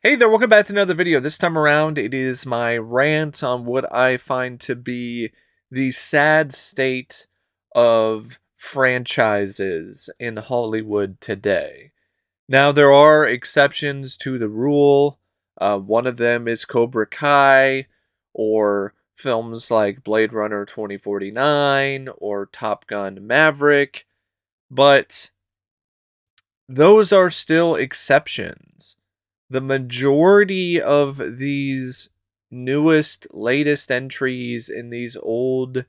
Hey there, welcome back to another video. This time around, it is my rant on what I find to be the sad state of franchises in Hollywood today. Now, there are exceptions to the rule. One of them is Cobra Kai, or films like Blade Runner 2049, or Top Gun Maverick, but those are still exceptions. The majority of these latest entries in these old,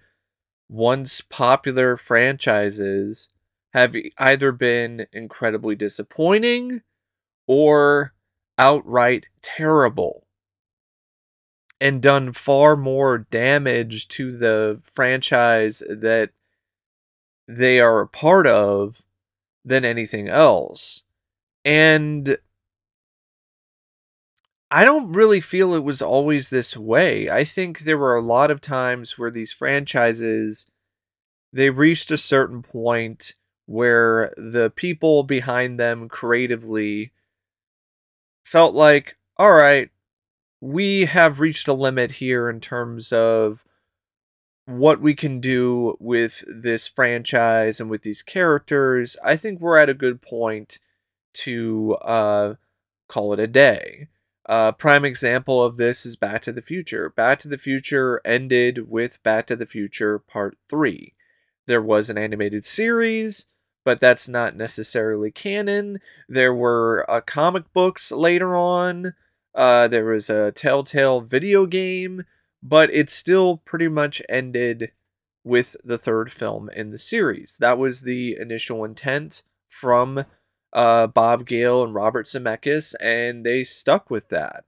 once popular franchises have either been incredibly disappointing or outright terrible and done far more damage to the franchise that they are a part of than anything else. And I don't really feel it was always this way. I think there were a lot of times where these franchises, they reached a certain point where the people behind them creatively felt like, all right, we have reached a limit here in terms of what we can do with this franchise and with these characters. I think we're at a good point to call it a day. Prime example of this is Back to the Future. Back to the Future ended with Back to the Future Part 3. There was an animated series, but that's not necessarily canon. There were comic books later on. There was a Telltale video game, but it still pretty much ended with the third film in the series. That was the initial intent from Bob Gale and Robert Zemeckis, and they stuck with that.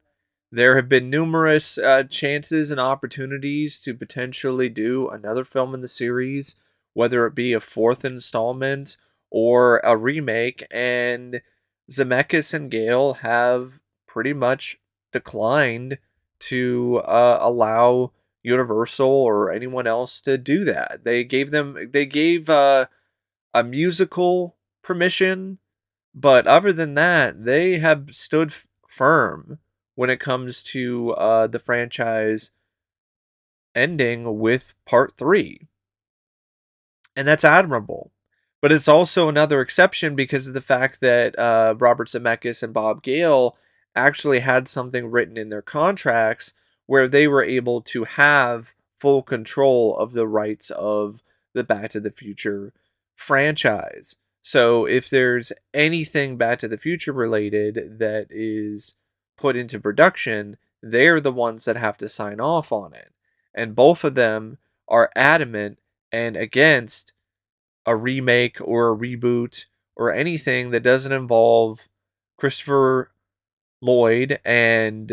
There have been numerous chances and opportunities to potentially do another film in the series, whether it be a fourth installment or a remake, and Zemeckis and Gale have pretty much declined to allow Universal or anyone else to do that. They gave a musical permission, but other than that, they have stood firm when it comes to the franchise ending with Part 3. And that's admirable. But it's also another exception because of the fact that Robert Zemeckis and Bob Gale actually had something written in their contracts where they were able to have full control of the rights of the Back to the Future franchise. So if there's anything Back to the Future related that is put into production, they're the ones that have to sign off on it. And both of them are adamant and against a remake or a reboot or anything that doesn't involve Christopher Lloyd and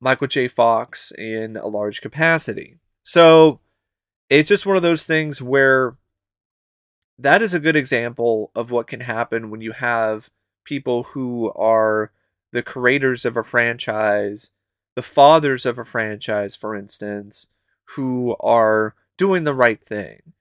Michael J. Fox in a large capacity. So it's just one of those things where that is a good example of what can happen when you have people who are the creators of a franchise, the fathers of a franchise, for instance, who are doing the right thing.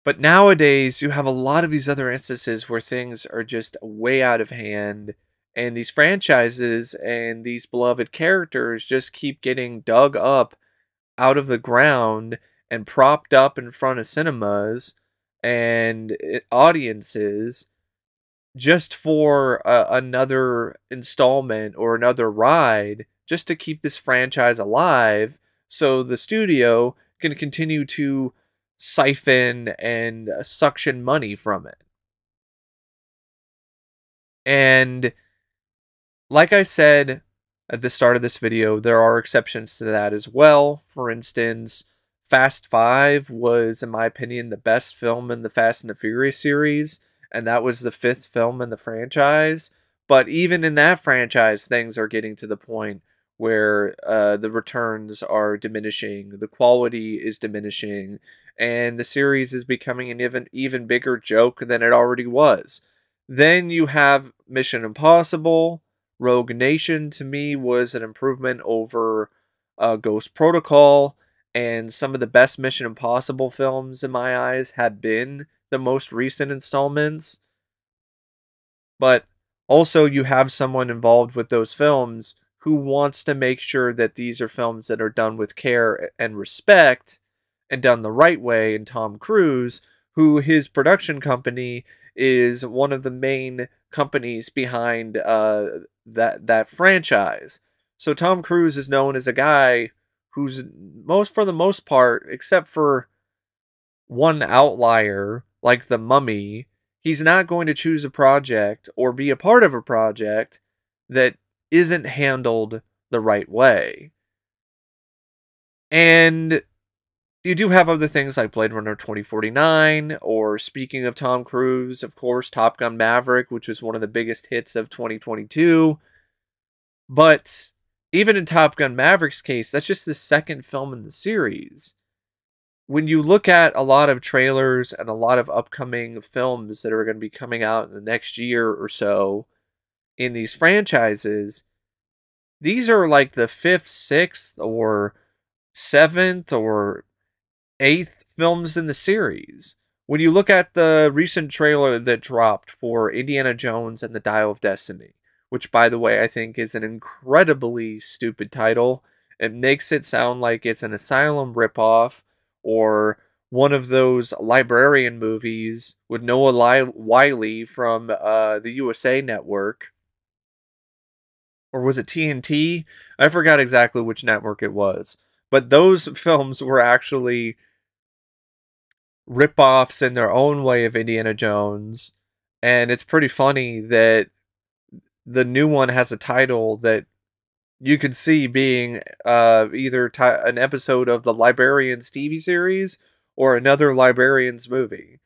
But nowadays, you have a lot of these other instances where things are just way out of hand, and these franchises and these beloved characters just keep getting dug up out of the ground and propped up in front of cinemas and audiences just for another installment or another ride, just to keep this franchise alive so the studio can continue to siphon and suction money from it. And like I said at the start of this video, there are exceptions to that as well. For instance, Fast 5 was, in my opinion, the best film in the Fast and the Furious series, and that was the fifth film in the franchise. But even in that franchise, things are getting to the point where the returns are diminishing, the quality is diminishing, and the series is becoming an even bigger joke than it already was. Then you have Mission Impossible. Rogue Nation, to me, was an improvement over Ghost Protocol, and some of the best Mission Impossible films, in my eyes, have been the most recent installments. But Also, you have someone involved with those films who wants to make sure that these are films that are done with care and respect and done the right way. And Tom Cruise, who his production company is one of the main companies behind that franchise. So Tom Cruise is known as a guy who's for the most part, except for one outlier like the Mummy, he's not going to choose a project or be a part of a project that isn't handled the right way. And you do have other things like Blade Runner 2049, or speaking of Tom Cruise, of course, Top Gun Maverick, which was one of the biggest hits of 2022. But even in Top Gun Maverick's case, that's just the second film in the series. When you look at a lot of trailers and a lot of upcoming films that are going to be coming out in the next year or so in these franchises, these are like the fifth, sixth, or seventh, or eighth films in the series. When you look at the recent trailer that dropped for Indiana Jones and the Dial of Destiny, which, by the way, I think is an incredibly stupid title. It makes it sound like it's an Asylum ripoff or one of those librarian movies with Noah Wiley from the USA Network. Or was it TNT? I forgot exactly which network it was. But those films were actually rip-offs in their own way of Indiana Jones. And it's pretty funny that the new one has a title that you could see being either an episode of the Librarians TV series or another Librarians movie.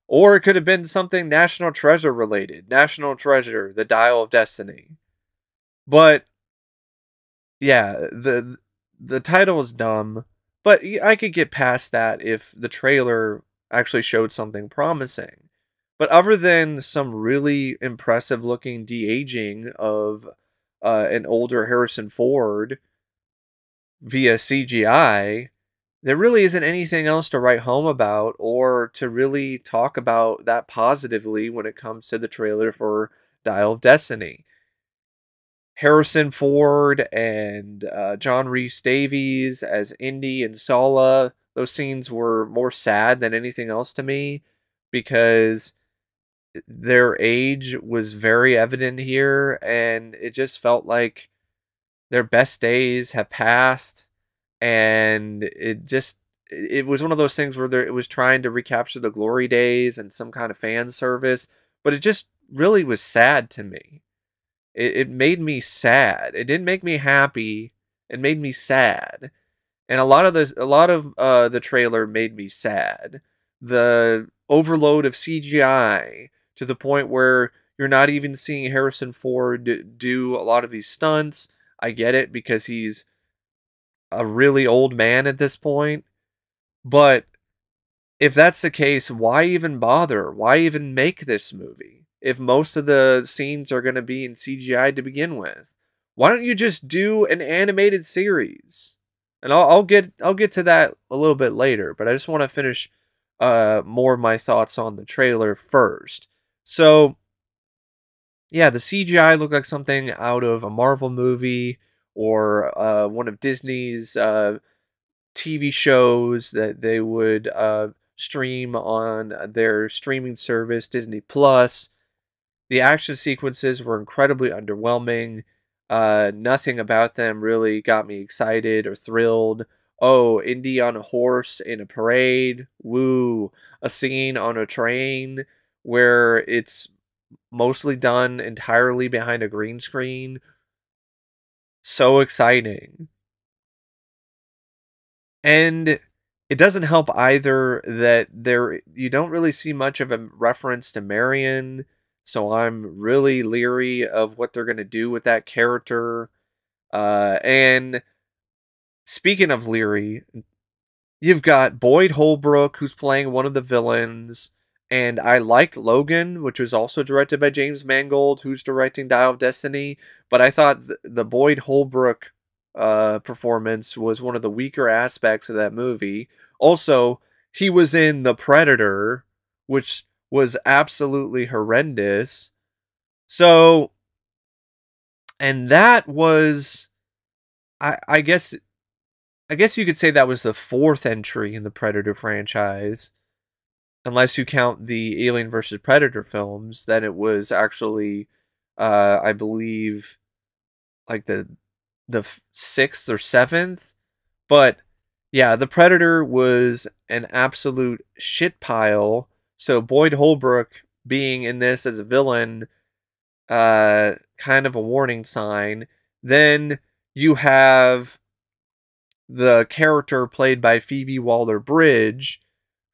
Or it could have been something National Treasure related. National Treasure, The Dial of Destiny. But yeah, the title is dumb, but I could get past that if the trailer actually showed something promising. But other than some really impressive looking de-aging of an older Harrison Ford via CGI, there really isn't anything else to write home about or to really talk about that positively when it comes to the trailer for Dial of Destiny. Harrison Ford and John Rhys Davies as Indy and Sala, those scenes were more sad than anything else to me because their age was very evident here, and it just felt like their best days have passed, and it was one of those things where it was trying to recapture the glory days and some kind of fan service, but it just really was sad to me. It made me sad. It didn't make me happy. It made me sad. And a lot of the trailer made me sad. The overload of CGI to the point where you're not even seeing Harrison Ford do a lot of these stunts. I get it because he's a really old man at this point. But if that's the case, why even bother? Why even make this movie? If most of the scenes are going to be in CGI to begin with, why don't you just do an animated series? And I'll get to that a little bit later, but I just want to finish more of my thoughts on the trailer first. So, yeah, the CGI looked like something out of a Marvel movie or one of Disney's TV shows that they would stream on their streaming service, Disney Plus. The action sequences were incredibly underwhelming. Nothing about them really got me excited or thrilled. Oh, Indy on a horse in a parade. Woo. A scene on a train where it's mostly done entirely behind a green screen. So exciting. And it doesn't help either that you don't really see much of a reference to Marion, so I'm really leery of what they're going to do with that character. And speaking of leery, you've got Boyd Holbrook, who's playing one of the villains, and I liked Logan, which was also directed by James Mangold, who's directing Dial of Destiny, but I thought the Boyd Holbrook performance was one of the weaker aspects of that movie. Also, he was in The Predator, which was absolutely horrendous. So, and that was, I guess, you could say that was the fourth entry in the Predator franchise, unless you count the Alien versus Predator films. Then it was actually, I believe, like the sixth or seventh. But yeah, the Predator was an absolute shit pile. So Boyd Holbrook being in this as a villain, kind of a warning sign. Then you have the character played by Phoebe Waller-Bridge,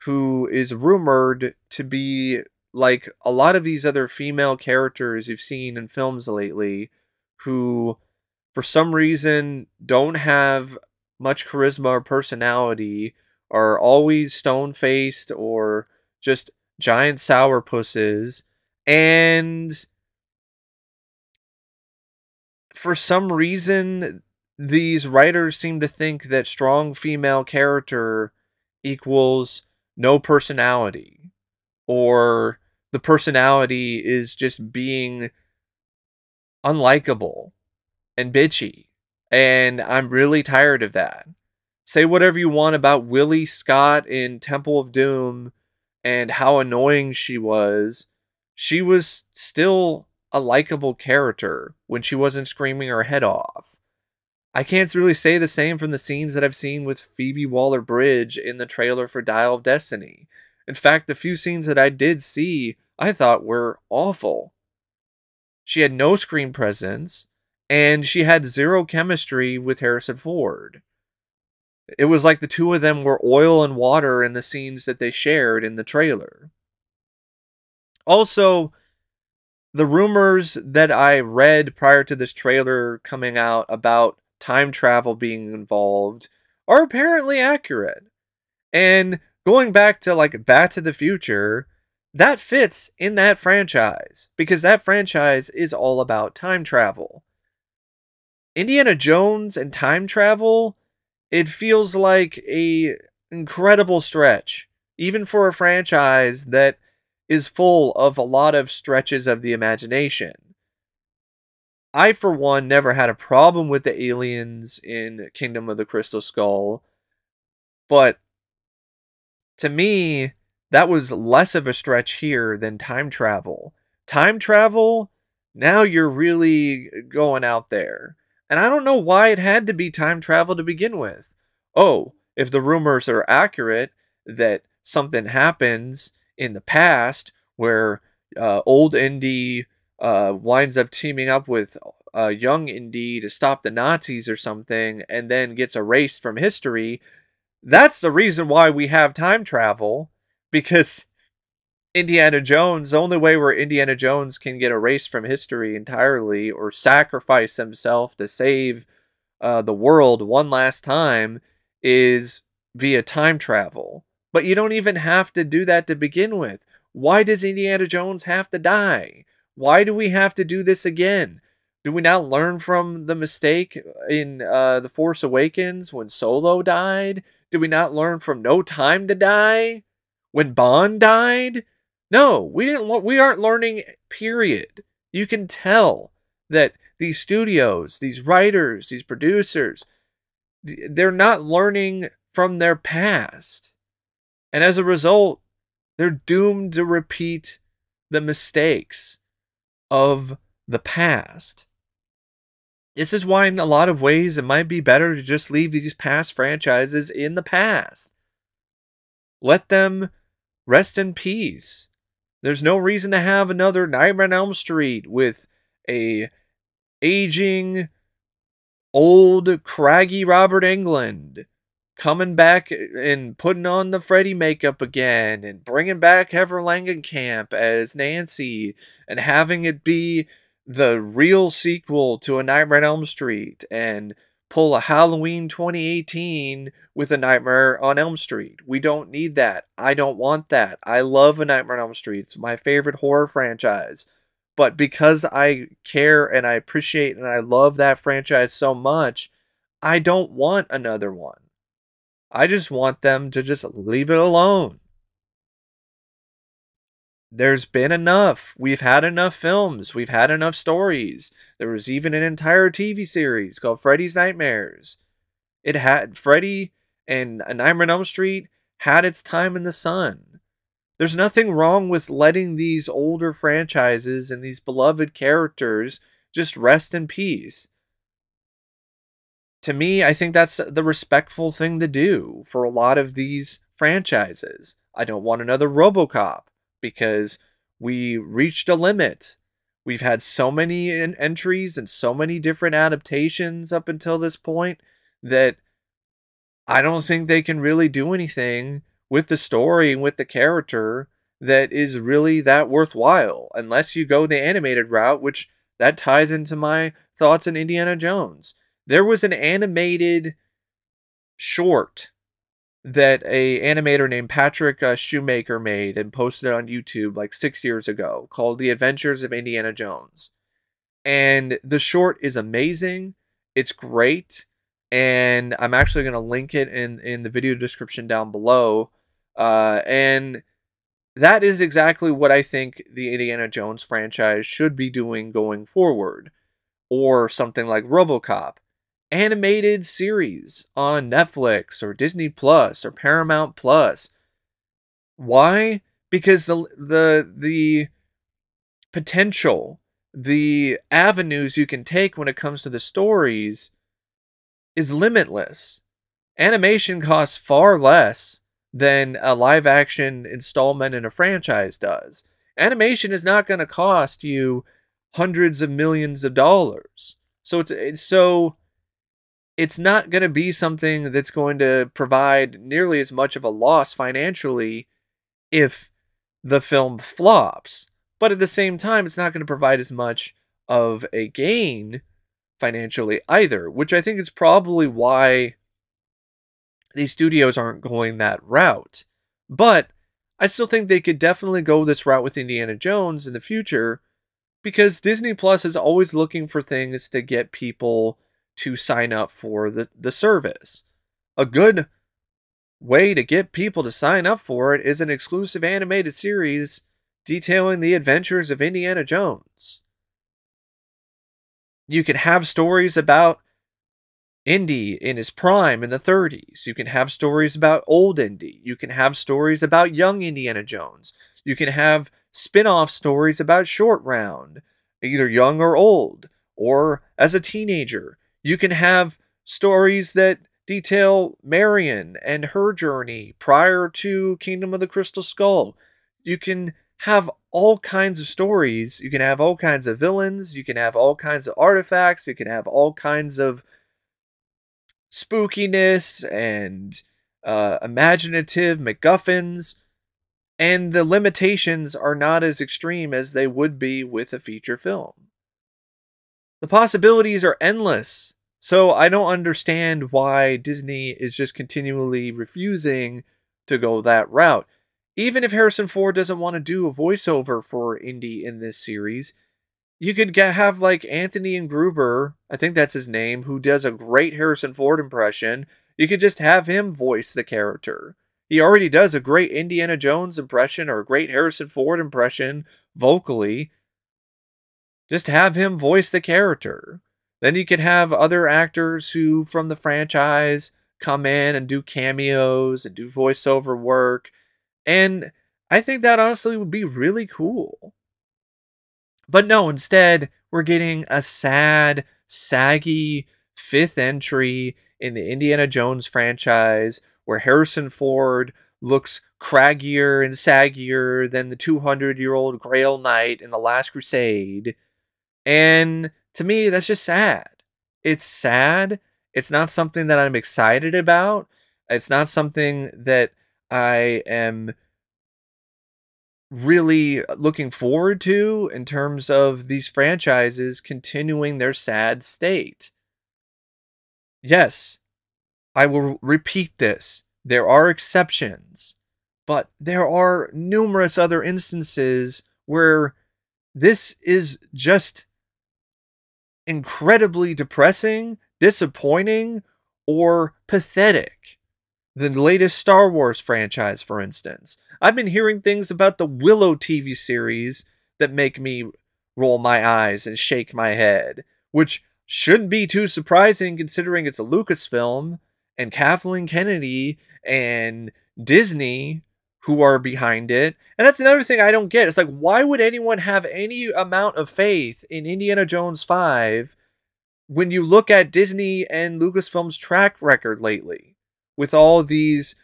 who is rumored to be like a lot of these other female characters you've seen in films lately, who for some reason don't have much charisma or personality, are always stone faced or just giant sourpusses, and for some reason these writers seem to think that strong female character equals no personality, or the personality is just being unlikable and bitchy. And I'm really tired of that. Say whatever you want about Willie Scott in Temple of Doom and how annoying she was. She was still a likable character when she wasn't screaming her head off. I can't really say the same from the scenes that I've seen with Phoebe Waller-Bridge in the trailer for Dial of Destiny. In fact, the few scenes that I did see, I thought were awful. She had no screen presence, and she had zero chemistry with Harrison Ford. It was like the two of them were oil and water in the scenes that they shared in the trailer. Also, the rumors that I read prior to this trailer coming out about time travel being involved are apparently accurate. And going back to like Back to the Future, that fits in that franchise because that franchise is all about time travel. Indiana Jones and time travel, it feels like a incredible stretch, even for a franchise that is full of a lot of stretches of the imagination. I, for one, never had a problem with the aliens in Kingdom of the Crystal Skull, but to me, that was less of a stretch here than time travel. Time travel, now you're really going out there. And I don't know why it had to be time travel to begin with. Oh, if the rumors are accurate that something happens in the past where old Indy winds up teaming up with young Indy to stop the Nazis or something and then gets erased from history, that's the reason why we have time travel, because Indiana Jones, the only way where Indiana Jones can get erased from history entirely or sacrifice himself to save the world one last time is via time travel. But you don't even have to do that to begin with. Why does Indiana Jones have to die? Why do we have to do this again? Do we not learn from the mistake in The Force Awakens when Solo died? Did we not learn from No Time to Die when Bond died? No, we didn't. We aren't learning. Period. You can tell that these studios, these writers, these producers, they're not learning from their past. And as a result, they're doomed to repeat the mistakes of the past. This is why, in a lot of ways, it might be better to just leave these past franchises in the past. Let them rest in peace. There's no reason to have another Nightmare on Elm Street with a aging, old, craggy Robert Englund coming back and putting on the Freddy makeup again and bringing back Heather Langenkamp as Nancy and having it be the real sequel to A Nightmare on Elm Street and pull a Halloween 2018 with A Nightmare on Elm Street. We don't need that. I don't want that. I love A Nightmare on Elm Street. It's my favorite horror franchise. But because I care and I appreciate and I love that franchise so much, I don't want another one. I just want them to just leave it alone. There's been enough. We've had enough films. We've had enough stories. There was even an entire TV series called Freddy's Nightmares. It had Freddy and A Nightmare on Elm Street had its time in the sun. There's nothing wrong with letting these older franchises and these beloved characters just rest in peace. To me, I think that's the respectful thing to do for a lot of these franchises. I don't want another RoboCop because we reached a limit. We've had so many entries and so many different adaptations up until this point that I don't think they can really do anything with the story and with the character that is really that worthwhile unless you go the animated route, which that ties into my thoughts on Indiana Jones. There was an animated short that a animator named Patrick Shoemaker made and posted on YouTube like 6 years ago called The Adventures of Indiana Jones. And the short is amazing. It's great. And I'm actually going to link it in the video description down below. And that is exactly what I think the Indiana Jones franchise should be doing going forward. Or something like RoboCop. Animated series on Netflix or Disney Plus or Paramount Plus. Why? Because the potential, the avenues you can take when it comes to the stories is limitless. Animation costs far less than a live action installment in a franchise does. Animation is not going to cost you hundreds of millions of dollars. So it's not going to be something that's going to provide nearly as much of a loss financially if the film flops. But at the same time, it's not going to provide as much of a gain financially either, which I think is probably why these studios aren't going that route. But I still think they could definitely go this route with Indiana Jones in the future because Disney Plus is always looking for things to get people to sign up for the service. A good way to get people to sign up for it is an exclusive animated series detailing the adventures of Indiana Jones. You can have stories about Indy in his prime in the 30s. You can have stories about old Indy. You can have stories about young Indiana Jones. You can have spin-off stories about Short Round, either young or old, or as a teenager. You can have stories that detail Marion and her journey prior to Kingdom of the Crystal Skull. You can have all kinds of stories. You can have all kinds of villains. You can have all kinds of artifacts. You can have all kinds of spookiness and imaginative MacGuffins. And the limitations are not as extreme as they would be with a feature film. The possibilities are endless. So I don't understand why Disney is just continually refusing to go that route. Even if Harrison Ford doesn't want to do a voiceover for Indy in this series, you could have like Anthony and Gruber, I think that's his name, who does a great Harrison Ford impression. You could just have him voice the character. He already does a great Indiana Jones impression or a great Harrison Ford impression vocally. Just have him voice the character. Then you could have other actors who from the franchise come in and do cameos and do voiceover work. And I think that honestly would be really cool. But no, instead, we're getting a sad, saggy fifth entry in the Indiana Jones franchise where Harrison Ford looks craggier and saggier than the 200-year-old Grail Knight in The Last Crusade. And to me, that's just sad. It's sad. It's not something that I'm excited about. It's not something that I am really looking forward to in terms of these franchises continuing their sad state. Yes, I will repeat this. There are exceptions, but there are numerous other instances where this is just incredibly depressing, disappointing, or pathetic The latest Star Wars franchise, for instance. I've been hearing things about the Willow TV series that make me roll my eyes and shake my head, which shouldn't be too surprising considering it's a Lucasfilm and Kathleen Kennedy and Disney who are behind it. And that's another thing I don't get. It's like, why would anyone have any amount of faith in Indiana Jones 5 when you look at Disney and Lucasfilm's track record lately, with all these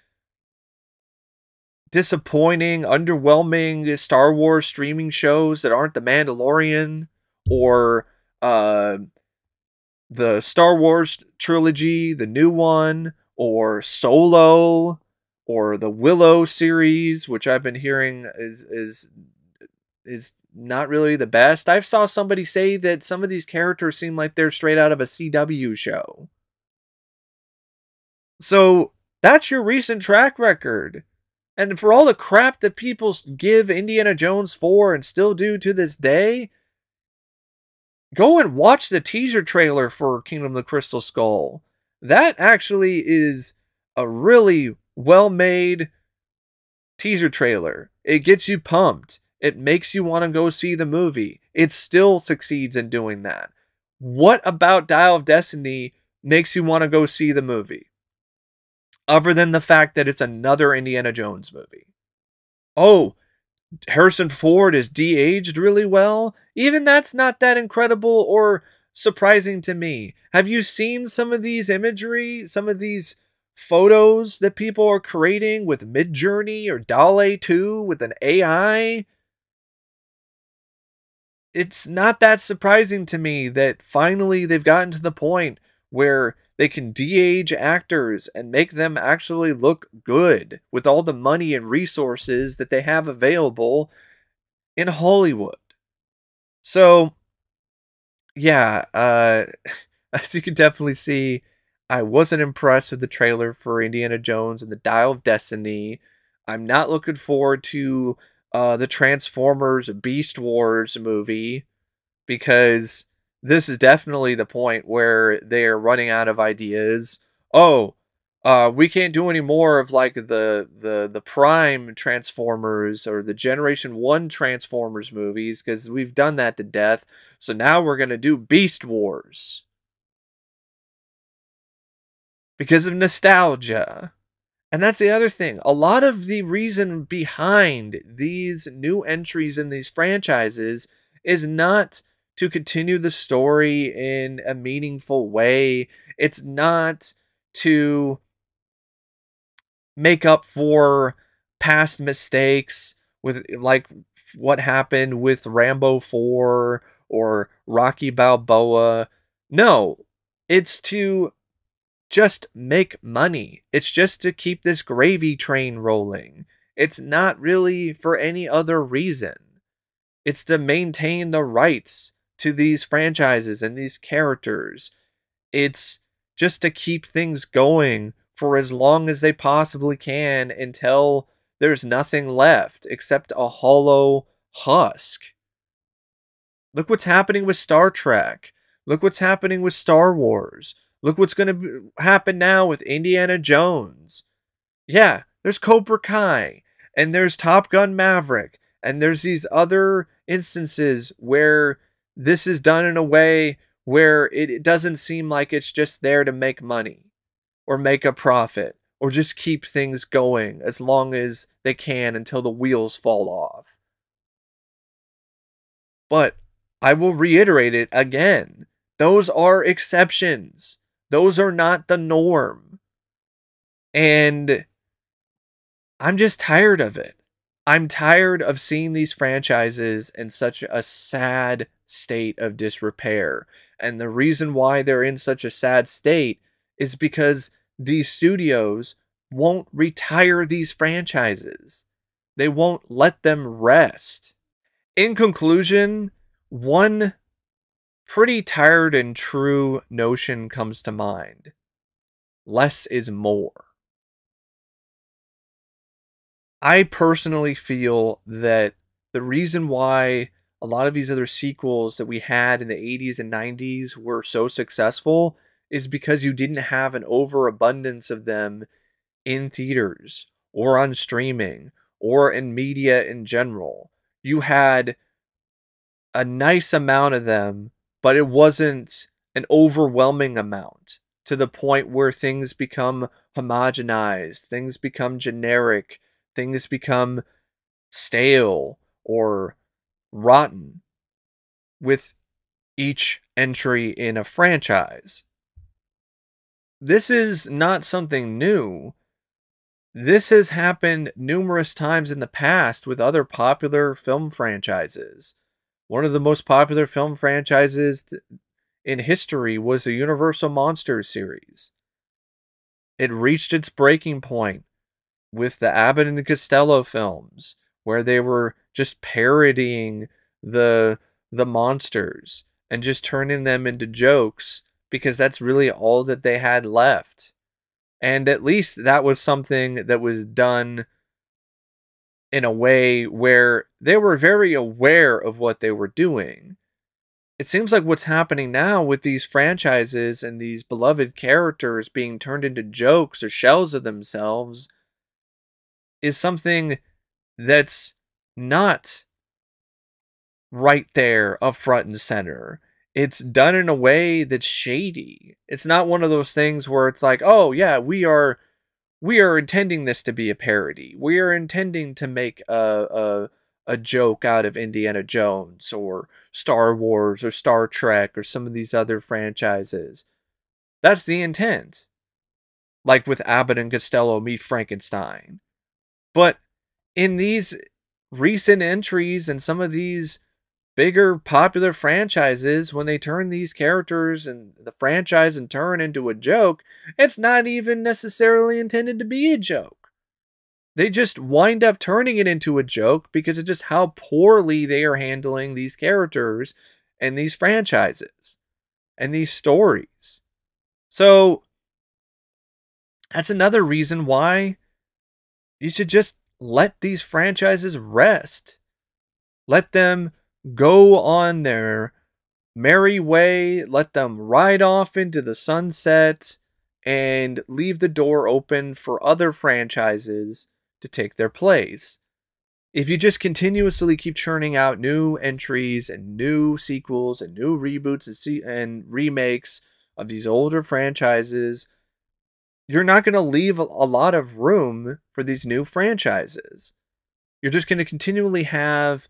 disappointing, underwhelming Star Wars streaming shows that aren't The Mandalorian or the Star Wars trilogy, the new one, or Solo, or the Willow series, which I've been hearing is not really the best. I saw somebody say that some of these characters seem like they're straight out of a CW show. So that's your recent track record. And for all the crap that people give Indiana Jones 4 and still do to this day, go and watch the teaser trailer for Kingdom of the Crystal Skull. That actually is a really well-made teaser trailer. It gets you pumped. It makes you want to go see the movie. It still succeeds in doing that. What about Dial of Destiny makes you want to go see the movie? Other than the fact that it's another Indiana Jones movie. Oh, Harrison Ford is de-aged really well? Even that's not that incredible or surprising to me. Have you seen some of these imagery, some of these photos that people are creating with Midjourney or DALL-E 2 with an AI? It's not that surprising to me that finally they've gotten to the point where they can de-age actors and make them actually look good with all the money and resources that they have available in Hollywood. So, yeah, as you can definitely see, I wasn't impressed with the trailer for Indiana Jones and the Dial of Destiny. I'm not looking forward to the Transformers Beast Wars movie, because this is definitely the point where they're running out of ideas. Oh, we can't do any more of like the Prime Transformers or the Generation 1 Transformers movies because we've done that to death. So now we're going to do Beast Wars because of nostalgia. And that's the other thing. A lot of the reason behind these new entries in these franchises is not to continue the story in a meaningful way. It's not to make up for past mistakes with like what happened with Rambo 4 or Rocky Balboa. No, it's to just make money. It's just to keep this gravy train rolling. It's not really for any other reason. It's to maintain the rights to these franchises and these characters. It's just to keep things going for as long as they possibly can until there's nothing left except a hollow husk. Look what's happening with Star Trek. Look what's happening with Star Wars. Look what's going to happen now with Indiana Jones. Yeah, there's Cobra Kai, and there's Top Gun Maverick, and there's these other instances where this is done in a way where it doesn't seem like it's just there to make money or make a profit or just keep things going as long as they can until the wheels fall off. But I will reiterate it again. Those are exceptions. Those are not the norm. And I'm just tired of it. I'm tired of seeing these franchises in such a sad state of disrepair. And the reason why they're in such a sad state is because these studios won't retire these franchises. They won't let them rest. In conclusion, one pretty tired and true notion comes to mind. Less is more. I personally feel that the reason why a lot of these other sequels that we had in the 80s and 90s were so successful is because you didn't have an overabundance of them in theaters or on streaming or in media in general. You had a nice amount of them, but it wasn't an overwhelming amount to the point where things become homogenized, things become generic, things become stale or rotten with each entry in a franchise. This is not something new. This has happened numerous times in the past with other popular film franchises. One of the most popular film franchises in history was the Universal Monsters series. It reached its breaking point with the Abbott and Costello films, where they were just parodying the monsters and just turning them into jokes because that's really all that they had left. And at least that was something that was done in a way where they were very aware of what they were doing. It seems like what's happening now with these franchises and these beloved characters being turned into jokes or shells of themselves is something that's not right there up front and center. It's done in a way that's shady. It's not one of those things where it's like, oh yeah, we are intending this to be a parody. We are intending to make a joke out of Indiana Jones or Star Wars or Star Trek or some of these other franchises. That's the intent. Like with Abbott and Costello meet Frankenstein. But in these recent entries and some of these bigger popular franchises, when they turn these characters and the franchise and turn into a joke, it's not even necessarily intended to be a joke. They just wind up turning it into a joke because of just how poorly they are handling these characters and these franchises and these stories. So that's another reason why you should just let these franchises rest. Let them go on their merry way. Let them ride off into the sunset and leave the door open for other franchises to take their place. If you just continuously keep churning out new entries and new sequels and new reboots and remakes of these older franchises, you're not going to leave a lot of room for these new franchises. You're just going to continually have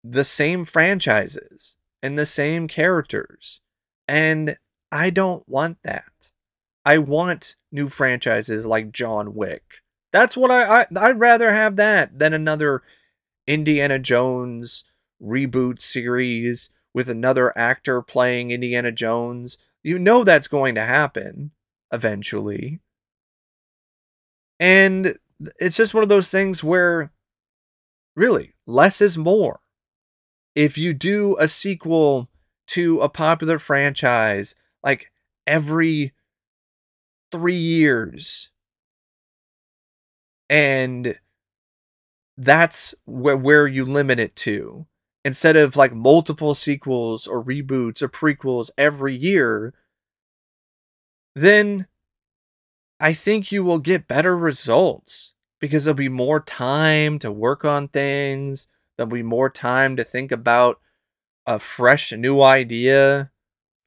the same franchises and the same characters. And I don't want that. I want new franchises like John Wick. That's what I'd rather have that than another Indiana Jones reboot series with another actor playing Indiana Jones. You know that's going to happen eventually. And it's just one of those things where really less is more. If you do a sequel to a popular franchise like every 3 years, and that's where you limit it to, instead of like multiple sequels or reboots or prequels every year, then I think you will get better results because there'll be more time to work on things. There'll be more time to think about a fresh new idea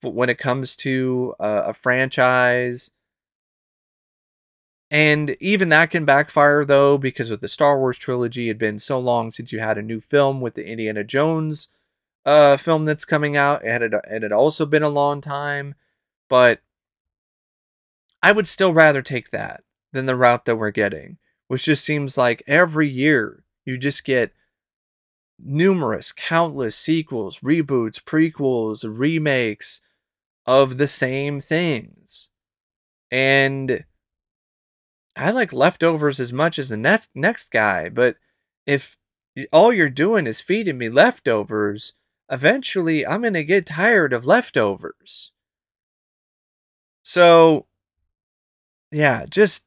when it comes to a franchise. And even that can backfire, though, because with the Star Wars trilogy, it had been so long since you had a new film. With the Indiana Jones film that's coming out, it had also been a long time. But I would still rather take that than the route that we're getting, which just seems like every year you just get numerous, countless sequels, reboots, prequels, remakes of the same things. And I like leftovers as much as the next guy, but if all you're doing is feeding me leftovers, eventually I'm going to get tired of leftovers. So, yeah, just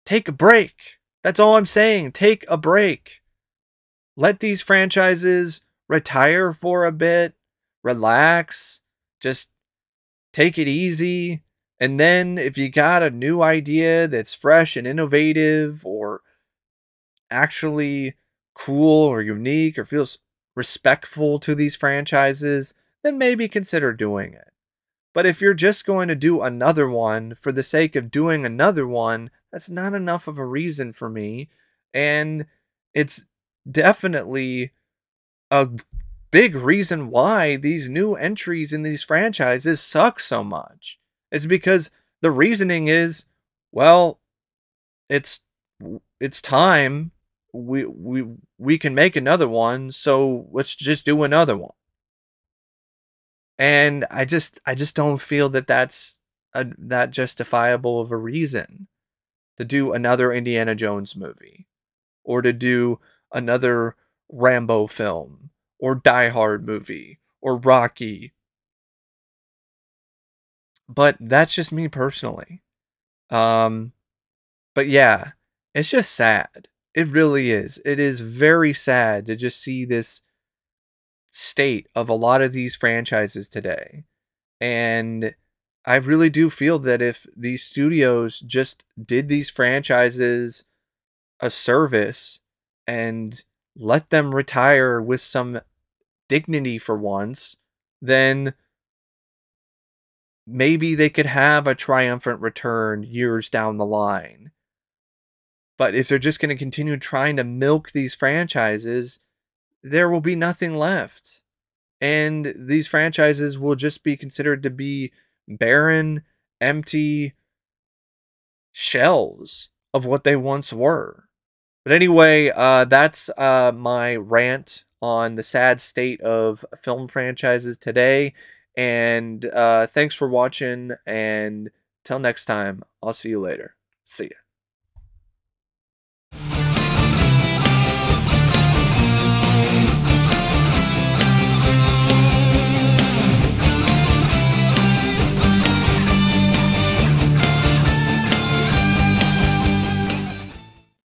take a break. That's all I'm saying. Take a break. Let these franchises retire for a bit, relax, just take it easy, And then if you got a new idea that's fresh and innovative or actually cool or unique or feels respectful to these franchises, then maybe consider doing it. But if you're just going to do another one for the sake of doing another one, that's not enough of a reason for me. And it's definitely a big reason why these new entries in these franchises suck so much. It's because the reasoning is, well, it's it's time. We can make another one, so let's just do another one. And I just don't feel that that's that justifiable of a reason to do another Indiana Jones movie or to do another Rambo film or Die Hard movie or Rocky. But that's just me personally. Um but yeah, it's just sad. It really is. It is very sad to just see this state of a lot of these franchises today. And I really do feel that if these studios just did these franchises a service and let them retire with some dignity for once, then maybe they could have a triumphant return years down the line. But if they're just going to continue trying to milk these franchises, there will be nothing left. And these franchises will just be considered to be barren, empty shells of what they once were. But anyway, that's my rant on the sad state of film franchises today. And thanks for watching. And till next time, I'll see you later. See ya.